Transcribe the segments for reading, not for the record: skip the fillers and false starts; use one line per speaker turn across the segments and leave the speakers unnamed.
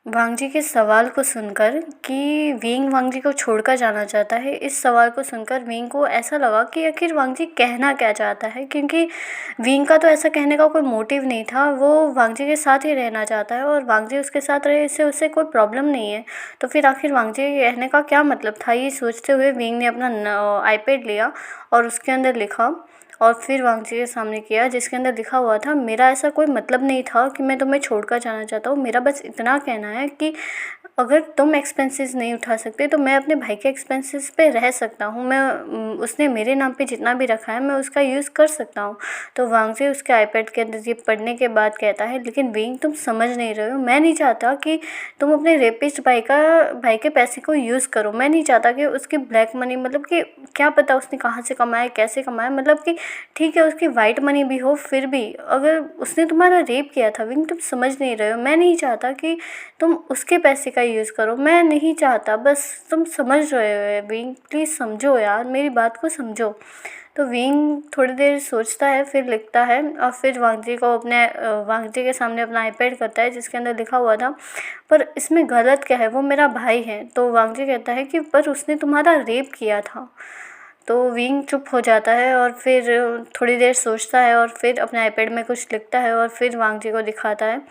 वांगजी के सवाल को सुनकर कि विंग वांगजी को छोड़कर जाना चाहता है, इस सवाल को सुनकर विंग को ऐसा लगा कि आखिर वांगजी कहना क्या चाहता है, क्योंकि विंग का तो ऐसा कहने का कोई मोटिव नहीं था। वो वांगजी के साथ ही रहना चाहता है और वांगजी उसके साथ रहे, इससे उससे कोई प्रॉब्लम नहीं है। तो फिर आखिर वांगजी के कहने का क्या मतलब था, ये सोचते हुए विंग ने अपना आईपैड लिया और उसके अंदर लिखा और फिर वांगजी के सामने किया, जिसके अंदर लिखा हुआ था, मेरा ऐसा कोई मतलब नहीं था कि मैं तुम्हें छोड़कर जाना चाहता हूँ। मेरा बस इतना कहना है कि अगर तुम एक्सपेंसेस नहीं उठा सकते तो मैं अपने भाई के एक्सपेंसेस पे रह सकता हूँ। उसने मेरे नाम पे जितना भी रखा है मैं उसका यूज़ कर सकता हूँ। तो वांगजी उसके आईपैड के अंदर ये पढ़ने के बाद कहता है, लेकिन विंग तुम समझ नहीं रहे हो। मैं नहीं चाहता कि तुम अपने रेपिस्ट भाई के पैसे को यूज़ करो। मैं नहीं चाहता कि उसकी ब्लैक मनी, मतलब कि क्या पता उसने कहाँ से कमाया, कैसे कमाया, मतलब कि ठीक है उसकी वाइट मनी भी हो, फिर भी अगर उसने तुम्हारा रेप किया था विंग, तुम समझ नहीं रहे हो। मैं नहीं चाहता कि तुम उसके पैसे का यूज़ करो, मैं नहीं चाहता, बस तुम समझ रहे हो विंग, प्लीज़ समझो यार, मेरी बात को समझो। तो विंग थोड़ी देर सोचता है, फिर लिखता है और फिर वांगजी के सामने अपना आईपैड करता है जिसके अंदर लिखा हुआ था, पर इसमें गलत क्या है, वो मेरा भाई है। तो वांगजी कहता है कि पर उसने तुम्हारा रेप किया था। तो विंग चुप हो जाता है और फिर थोड़ी देर सोचता है और फिर अपने आईपैड में कुछ लिखता है और फिर वांगजी को दिखाता है,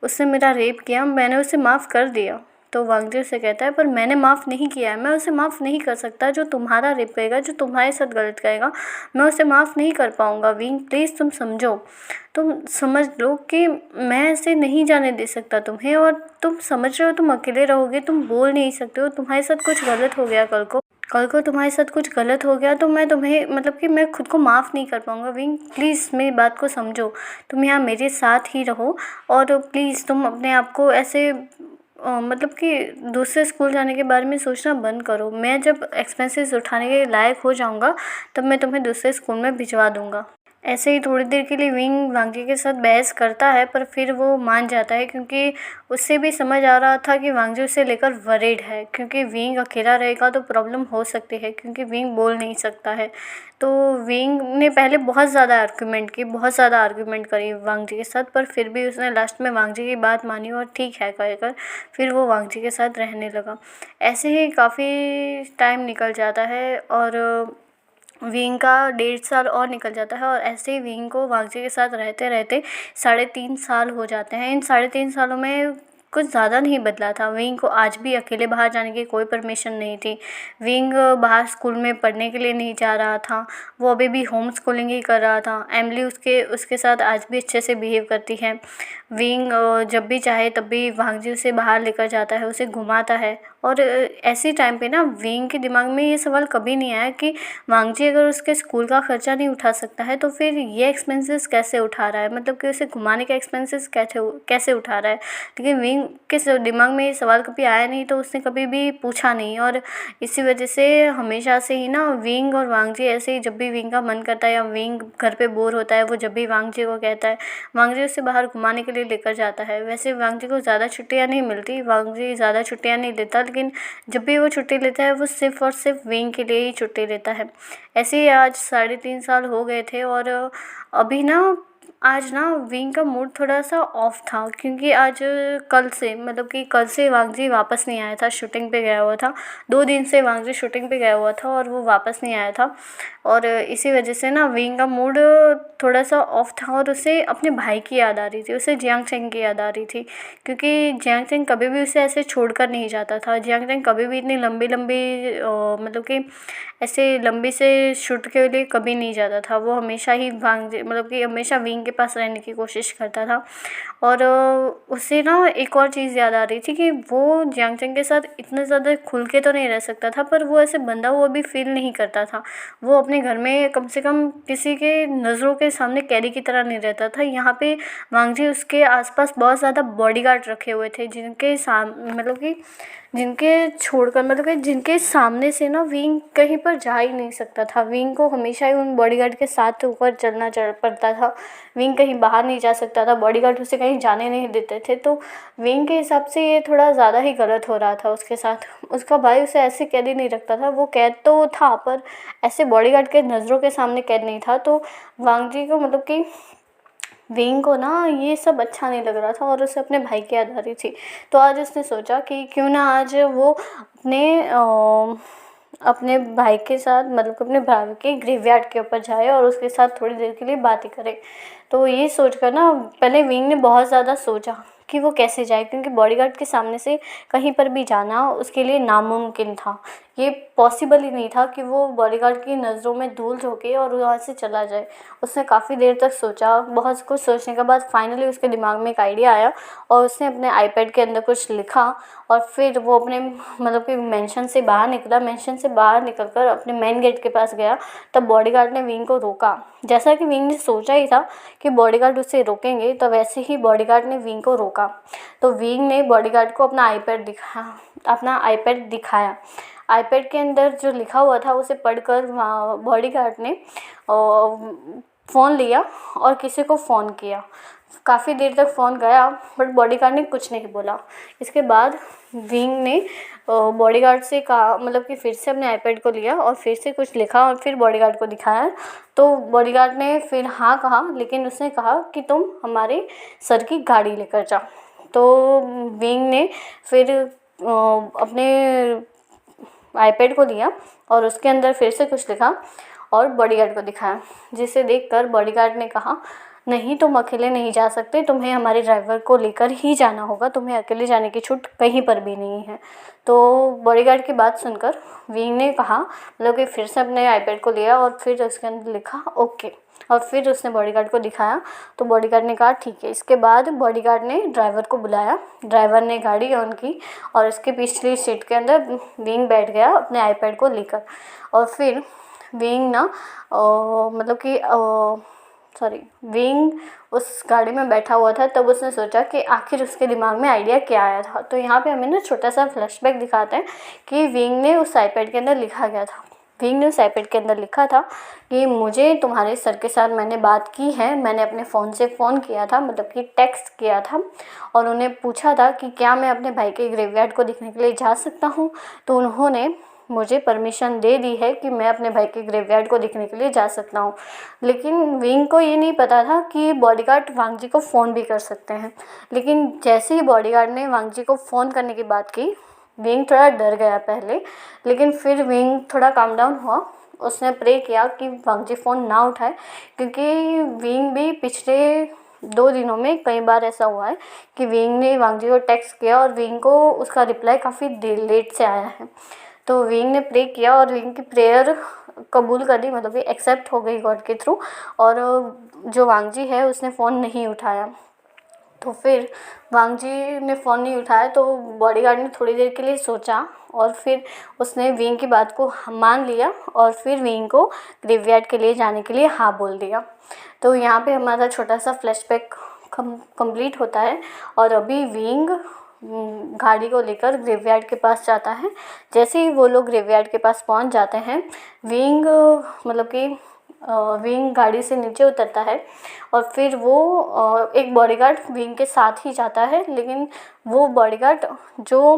उसने मेरा रेप किया, मैंने उसे माफ़ कर दिया। तो वांगजी उसे कहता है, पर मैंने माफ़ नहीं किया है, मैं उसे माफ़ नहीं कर सकता। जो तुम्हारा रेप करेगा, जो तुम्हारे साथ गलत करेगा, मैं उसे माफ़ नहीं कर पाऊँगा। विंग प्लीज़ तुम समझो, तुम समझ लो कि मैं ऐसे नहीं जाने दे सकता तुम्हें, और तुम समझ रहे हो तुम अकेले रहोगे, तुम बोल नहीं सकते हो, तुम्हारे साथ कुछ गलत हो गया कल को तुम्हारे साथ कुछ गलत हो गया तो मैं तुम्हें, मतलब कि मैं खुद को माफ़ नहीं कर पाऊँगा। विंग प्लीज़ मेरी बात को समझो, तुम यहाँ मेरे साथ ही रहो और प्लीज़ तुम अपने आप को ऐसे मतलब कि दूसरे स्कूल जाने के बारे में सोचना बंद करो। मैं जब एक्सपेंसेस उठाने के लायक हो जाऊँगा तब मैं तुम्हें दूसरे स्कूल में भिजवा दूँगा। ऐसे ही थोड़ी देर के लिए विंग वांगजी के साथ बहस करता है, पर फिर वो मान जाता है क्योंकि उससे भी समझ आ रहा था कि वांगजी उसे लेकर वरीड है, क्योंकि विंग अकेला रहेगा तो प्रॉब्लम हो सकती है, क्योंकि विंग बोल नहीं सकता है। तो विंग ने पहले बहुत ज़्यादा आर्ग्यूमेंट करी वांगजी के साथ, पर फिर भी उसने लास्ट में वांगजी की बात मानी और ठीक है कहकर फिर वो वांगजी के साथ रहने लगा। ऐसे ही काफ़ी टाइम निकल जाता है और विंग का 1.5 साल और निकल जाता है, और ऐसे ही विंग को वांगजी के साथ रहते रहते 3.5 साल हो जाते हैं। इन 3.5 सालों में कुछ ज़्यादा नहीं बदला था। विंग को आज भी अकेले बाहर जाने की कोई परमिशन नहीं थी। विंग बाहर स्कूल में पढ़ने के लिए नहीं जा रहा था, वो अभी भी होम स्कूलिंग ही कर रहा था। एमिली उसके उसके साथ आज भी अच्छे से बिहेव करती है। विंग जब भी चाहे तब भी वांगजी उसे बाहर लेकर जाता है, उसे घुमाता है। और ऐसे टाइम पे ना विंग के दिमाग में ये सवाल कभी नहीं आया कि वांगजी अगर उसके स्कूल का खर्चा नहीं उठा सकता है तो फिर ये एक्सपेंसेस कैसे उठा रहा है, मतलब कि उसे घुमाने के एक्सपेंसेस कैसे उठा रहा है। लेकिन विंग के दिमाग में ये सवाल कभी आया नहीं, तो उसने कभी भी पूछा नहीं। और इसी वजह से हमेशा से ही ना विंग और वांगजी ऐसे ही, जब भी विंग का मन करता है या विंग घर पे बोर होता है, वो जब भी वांगजी को कहता है, वांगजी उसे बाहर घुमाने के लिए लेकर जाता है। वैसे वांगजी को ज़्यादा छुट्टियाँ नहीं मिलती, वांगजी ज़्यादा छुट्टियाँ नहीं लेता, लेकिन जब भी वो छुट्टी लेता है वो सिर्फ़ और सिर्फ विंग के लिए ही छुट्टी लेता है। ऐसे ही आज 3.5 साल हो गए थे और अभी ना आज ना विंग का मूड थोड़ा सा ऑफ था, क्योंकि आज कल से वांगजी वापस नहीं आया था, शूटिंग पे गया हुआ था। 2 दिन से वांगजी शूटिंग पे गया हुआ था और वो वापस नहीं आया था, और इसी वजह से ना विंग का मूड थोड़ा सा ऑफ था और उसे अपने भाई की याद आ रही थी, उसे जियांग चेंग की याद आ रही थी, क्योंकि जियांग चेंग कभी भी उसे ऐसे छोड़कर नहीं जाता था। जियांग चेंग कभी भी इतनी लंबी लंबी मतलब कि ऐसे लंबी से शूट के लिए कभी नहीं जाता था। वो हमेशा ही मतलब कि हमेशा विंग के पास रहने की कोशिश करता था। और उसे ना एक और चीज़ याद आ रही थी कि वो जियांग चेंग के साथ इतना ज़्यादा खुल के तो नहीं रह सकता था, पर वो ऐसे बंधा हुआ भी फील नहीं करता था। वो अपने घर में कम से कम किसी के नज़रों के सामने कैदी की तरह नहीं रहता था। यहाँ पे वांगजी उसके आसपास बहुत ज़्यादा बॉडीगार्ड रखे हुए थे, जिनके सामने से ना विंग कहीं पर जा ही नहीं सकता था। विंग को हमेशा ही उन बॉडीगार्ड के साथ ऊपर चलना पड़ता था। विंग कहीं बाहर नहीं जा सकता था, बॉडीगार्ड उसे कहीं जाने नहीं देते थे। तो विंग के हिसाब से ये थोड़ा ज़्यादा ही गलत हो रहा था उसके साथ। उसका भाई उसे ऐसे कैद ही नहीं रखता था, वो कैद तो था पर ऐसे बॉडीगार्ड के नज़रों के सामने कैद नहीं था। तो वांगजी को मतलब कि विंग को ना ये सब अच्छा नहीं लग रहा था और उसे अपने भाई की याद आ रही थी। तो आज उसने सोचा कि क्यों ना आज वो अपने भाई के साथ, मतलब कि अपने भाई के ग्रेवयार्ड के ऊपर जाए और उसके साथ थोड़ी देर के लिए बातें करे। तो ये सोचकर ना पहले विंग ने बहुत ज़्यादा सोचा कि वो कैसे जाए, क्योंकि बॉडीगार्ड के सामने से कहीं पर भी जाना उसके लिए नामुमकिन था। ये पॉसिबल ही नहीं था कि वो बॉडीगार्ड की नज़रों में धूल झोंके और वहाँ से चला जाए। उसने काफ़ी देर तक सोचा, बहुत कुछ सोचने के बाद फाइनली उसके दिमाग में एक आइडिया आया और उसने अपने आईपैड के अंदर कुछ लिखा और फिर वो अपने मतलब कि मेंशन से बाहर निकला। मेंशन से बाहर निकलकर अपने मेन गेट के पास गया। तब बॉडीगार्ड ने विंग को रोका। जैसा कि विंग ने सोचा ही था कि बॉडीगार्ड उसे रोकेंगे, तो वैसे ही बॉडीगार्ड ने विंग को रोका। तो विंग ने बॉडीगार्ड को अपना आईपैड दिखाया। आईपैड के अंदर जो लिखा हुआ था उसे पढ़कर बॉडीगार्ड ने फ़ोन लिया और किसी को फ़ोन किया। काफ़ी देर तक फ़ोन गया बट बॉडीगार्ड ने कुछ नहीं बोला। इसके बाद विंग ने बॉडीगार्ड से कहा, मतलब कि फिर से अपने आईपैड को लिया और फिर से कुछ लिखा और फिर बॉडीगार्ड को दिखाया। तो बॉडीगार्ड ने फिर हाँ कहा, लेकिन उसने कहा कि तुम हमारे सर की गाड़ी लेकर जाओ। तो विंग ने फिर अपने आईपैड को लिया और उसके अंदर फिर से कुछ लिखा और बॉडीगार्ड को दिखाया, जिसे देखकर बॉडीगार्ड ने कहा, नहीं तुम अकेले नहीं जा सकते, तुम्हें हमारे ड्राइवर को लेकर ही जाना होगा, तुम्हें अकेले जाने की छूट कहीं पर भी नहीं है। तो बॉडीगार्ड की बात सुनकर विंग ने कहा, मतलब कि फिर से अपने आईपैड को लिया और फिर उसके अंदर लिखा ओके, और फिर उसने बॉडीगार्ड को दिखाया। तो बॉडीगार्ड ने कहा ठीक है। इसके बाद बॉडीगार्ड ने ड्राइवर को बुलाया। ड्राइवर ने गाड़ी ऑन की और उसके पिछली सीट के अंदर विंग बैठ गया अपने आईपैड को लेकर। और फिर विंग ना मतलब कि विंग उस गाड़ी में बैठा हुआ था। तब उसने सोचा कि आखिर उसके दिमाग में आइडिया क्या आया था। तो यहाँ पे हमें ना छोटा सा फ्लैशबैक दिखाते हैं कि विंग ने उस आईपैड के अंदर लिखा गया था। विंग ने उस आईपैड के अंदर लिखा था कि मुझे तुम्हारे सर के साथ मैंने बात की है, मैंने अपने फ़ोन से फ़ोन किया था, मतलब कि टेक्स्ट किया था और उन्हें पूछा था कि क्या मैं अपने भाई के ग्रेवयार्ड को देखने के लिए जा सकता हूँ। तो उन्होंने मुझे परमिशन दे दी है कि मैं अपने भाई के ग्रेवयार्ड को देखने के लिए जा सकता हूँ। लेकिन विंग को ये नहीं पता था कि बॉडीगार्ड वांग जी को फ़ोन भी कर सकते हैं। लेकिन जैसे ही बॉडीगार्ड ने वांग जी को फ़ोन करने की बात की, विंग थोड़ा डर गया पहले, लेकिन फिर विंग थोड़ा काम डाउन हुआ। उसने प्रे किया कि वांग जी फ़ोन ना उठाए, क्योंकि विंग भी पिछले 2 दिनों में कई बार ऐसा हुआ है कि विंग ने वांग जी को टेक्स्ट किया और विंग को उसका रिप्लाई काफ़ी लेट से आया है। तो विंग ने प्रे किया और विंग की प्रेयर कबूल कर दी, मतलब कि एक्सेप्ट हो गई गॉड के थ्रू। और जो वांग जी है उसने फ़ोन नहीं उठाया। तो फिर वांग जी ने फ़ोन नहीं उठाया तो बॉडीगार्ड ने थोड़ी देर के लिए सोचा और फिर उसने विंग की बात को मान लिया और फिर विंग को ग्रेवयार्ड के लिए जाने के लिए हाँ बोल दिया। तो यहाँ पे हमारा छोटा सा फ्लैशबैक कंप्लीट होता है और अभी विंग गाड़ी को लेकर ग्रेवयार्ड के पास जाता है। जैसे ही वो लोग ग्रेवयार्ड के पास पहुंच जाते हैं, विंग मतलब कि विंग गाड़ी से नीचे उतरता है और फिर वो एक बॉडीगार्ड विंग के साथ ही जाता है। लेकिन वो बॉडीगार्ड जो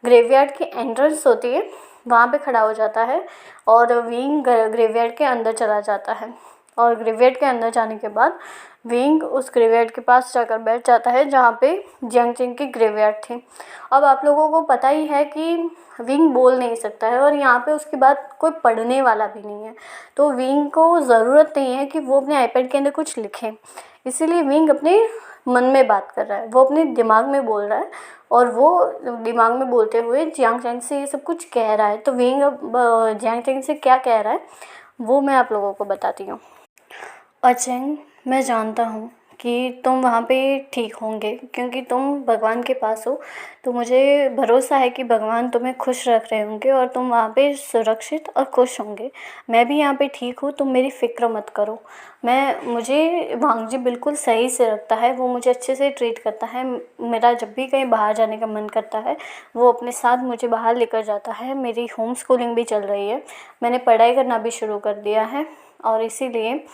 ग्रेवयार्ड की एंट्रेंस होती है वहाँ पे खड़ा हो जाता है और विंग ग्रेवयार्ड के अंदर चला जाता है। और ग्रेवयार्ड के अंदर जाने के बाद विंग उस ग्रेवयार्ड के पास जाकर बैठ जाता है जहाँ पे जियांग चेंग की ग्रेवयार्ड थी। अब आप लोगों को पता ही है कि विंग बोल नहीं सकता है और यहाँ पे उसके बाद कोई पढ़ने वाला भी नहीं है। तो विंग को ज़रूरत नहीं है कि वो अपने आईपैड के अंदर कुछ लिखे, इसीलिए विंग अपने मन में बात कर रहा है, वो अपने दिमाग में बोल रहा है और वो दिमाग में बोलते हुए जियांग चेंग से ये सब कुछ कह रहा है। तो विंग अब जियांग चेंग से क्या कह रहा है वो मैं आप लोगों को बताती हूँ। अचेंग, मैं जानता हूँ कि तुम वहाँ पे ठीक होंगे क्योंकि तुम भगवान के पास हो। तो मुझे भरोसा है कि भगवान तुम्हें खुश रख रहे होंगे और तुम वहाँ पे सुरक्षित और खुश होंगे। मैं भी यहाँ पे ठीक हूँ, तुम मेरी फ़िक्र मत करो। मुझे वांग जी बिल्कुल सही से रखता है, वो मुझे अच्छे से ट्रीट करता है। मेरा जब भी कहीं बाहर जाने का मन करता है वो अपने साथ मुझे बाहर लेकर जाता है। मेरी होम स्कूलिंग भी चल रही है, मैंने पढ़ाई करना भी शुरू कर दिया है और इसीलिए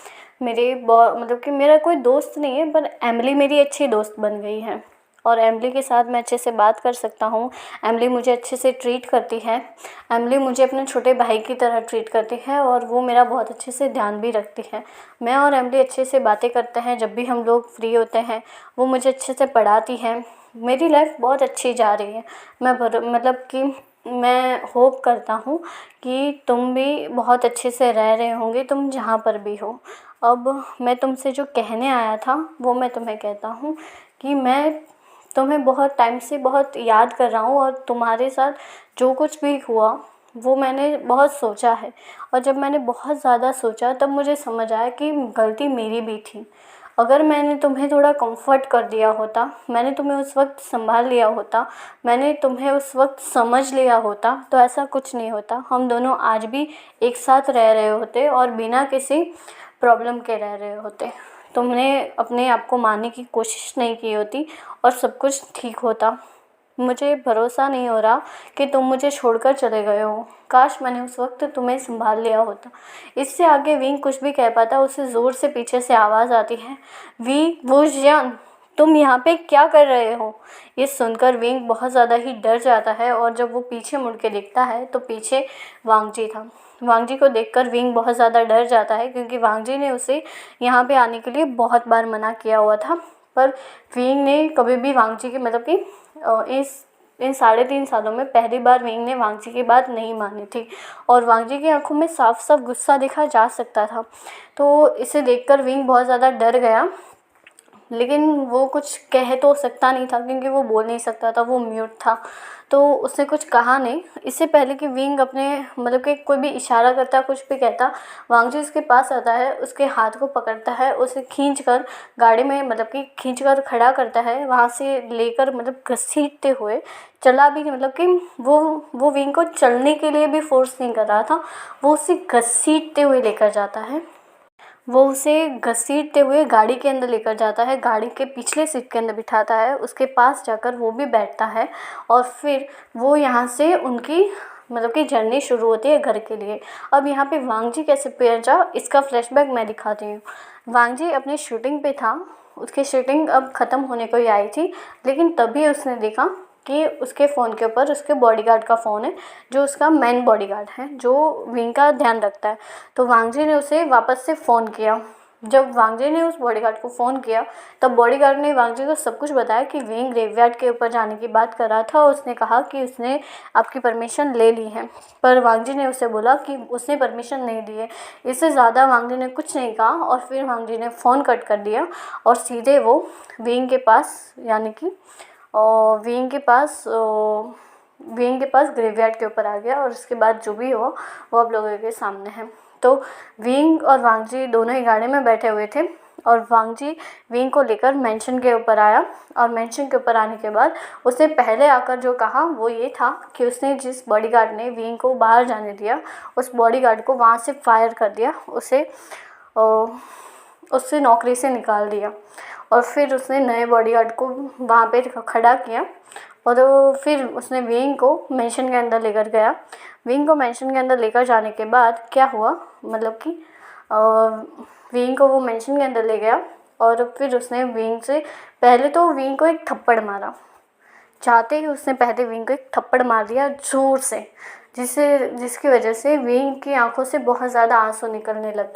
मतलब कि मेरा कोई दोस्त नहीं है पर एमिली मेरी अच्छी दोस्त बन गई है। और एमिली के साथ मैं अच्छे से बात कर सकता हूँ। एमिली मुझे अच्छे से ट्रीट करती है। एमिली मुझे अपने छोटे भाई की तरह ट्रीट करती है और वो मेरा बहुत अच्छे से ध्यान भी रखती है। मैं और एमिली अच्छे से बातें करते हैं जब भी हम लोग फ्री होते हैं। वो मुझे अच्छे से पढ़ाती है। मेरी लाइफ बहुत अच्छी जा रही है। मतलब कि मैं होप करता हूँ कि तुम भी बहुत अच्छे से रह रहे होंगे, तुम जहाँ पर भी हो। अब मैं तुमसे जो कहने आया था वो मैं तुम्हें कहता हूँ कि मैं तुम्हें बहुत टाइम से बहुत याद कर रहा हूँ और तुम्हारे साथ जो कुछ भी हुआ वो मैंने बहुत सोचा है। और जब मैंने बहुत ज़्यादा सोचा तब मुझे समझ आया कि गलती मेरी भी थी। अगर मैंने तुम्हें थोड़ा कंफर्ट कर दिया होता, मैंने तुम्हें उस वक्त संभाल लिया होता, मैंने तुम्हें उस वक्त समझ लिया होता, तो ऐसा कुछ नहीं होता। हम दोनों आज भी एक साथ रह रहे होते और बिना किसी प्रॉब्लम के रह रहे होते। तुमने अपने आप को मारने की कोशिश नहीं की होती और सब कुछ ठीक होता। मुझे भरोसा नहीं हो रहा कि तुम मुझे छोड़कर चले गए हो। काश मैंने उस वक्त तुम्हें संभाल लिया होता। इससे आगे विंग कुछ भी कह पाता, उसे ज़ोर से पीछे से आवाज़ आती है, वी वुजियान, तुम यहाँ पे क्या कर रहे हो? ये सुनकर विंग बहुत ज़्यादा ही डर जाता है और जब वो पीछे मुड़ के देखता है तो पीछे वांगजी था। वांगजी को देखकर विंग बहुत ज़्यादा डर जाता है क्योंकि वांगजी ने उसे यहाँ पे आने के लिए बहुत बार मना किया हुआ था। पर विंग ने कभी भी वांगजी की मतलब कि इन 3.5 सालों में पहली बार विंग ने वांगजी की बात नहीं मानी थी और वांगजी की आंखों में साफ साफ गुस्सा देखा जा सकता था। तो इसे देखकर विंग बहुत ज़्यादा डर गया, लेकिन वो कुछ कह तो सकता नहीं था क्योंकि वो बोल नहीं सकता था, वो म्यूट था। तो उसने कुछ कहा नहीं। इससे पहले कि विंग अपने मतलब कि कोई भी इशारा करता, कुछ भी कहता, वांगजी उसके पास आता है, उसके हाथ को पकड़ता है, उसे खींचकर गाड़ी में मतलब कि खींचकर खड़ा करता है, वहाँ से लेकर मतलब घसीटते हुए चला भी नहीं, मतलब कि वो विंग को चलने के लिए भी फोर्स नहीं कर रहा था, वो उसे घसीटते हुए लेकर जाता है। वो उसे घसीटते हुए गाड़ी के अंदर लेकर जाता है, गाड़ी के पिछले सीट के अंदर बिठाता है, उसके पास जाकर वो भी बैठता है और फिर वो यहाँ से उनकी मतलब कि जर्नी शुरू होती है घर के लिए। अब यहाँ पे वांगजी कैसे पहुंचा इसका फ्लैशबैक मैं दिखाती हूँ। वांगजी अपनी शूटिंग पे था, उसकी शूटिंग अब ख़त्म होने को ही आई थी, लेकिन तभी उसने देखा कि उसके फ़ोन के ऊपर उसके बॉडीगार्ड का फ़ोन है, जो उसका मेन बॉडीगार्ड है, जो विंग का ध्यान रखता है। तो वांगजी ने उसे वापस से फ़ोन किया। जब वांगजी ने उस बॉडीगार्ड को फ़ोन किया तब बॉडीगार्ड ने वांगजी को सब कुछ बताया कि विंग ग्रेवयार्ड के ऊपर जाने की बात कर रहा था और उसने कहा कि उसने आपकी परमिशन ले ली है। पर वांगजी ने उसे बोला कि उसने परमिशन नहीं दी है। इससे ज़्यादा वांगजी ने कुछ नहीं कहा और फिर वांगजी ने फ़ोन कट कर दिया और सीधे वो विंग के पास यानी कि विंग के पास ग्रेवयार्ड के ऊपर आ गया और उसके बाद जो भी हुआ वो आप लोगों के सामने है। तो विंग और वांगजी दोनों ही गाड़ी में बैठे हुए थे और वांगजी विंग को लेकर मेंशन के ऊपर आया और मेंशन के ऊपर आने के बाद उसने पहले आकर जो कहा वो ये था कि उसने जिस बॉडीगार्ड ने विंग को बाहर जाने दिया उस बॉडीगार्ड को वहाँ से फायर कर दिया, उससे नौकरी से निकाल दिया और फिर उसने नए बॉडीगार्ड को वहाँ पे खड़ा किया और फिर उसने विंग को मेंशन के अंदर लेकर गया। विंग को मेंशन के अंदर लेकर जाने के बाद क्या हुआ, मतलब कि विंग को वो मेंशन के अंदर ले गया और फिर उसने विंग से पहले तो विंग को एक थप्पड़ मारा। चाहते ही उसने पहले विंग को एक थप्पड़ मार दिया ज़ोर से, जिसकी वजह से विंग की आंखों से बहुत ज़्यादा आंसू निकलने लग गए।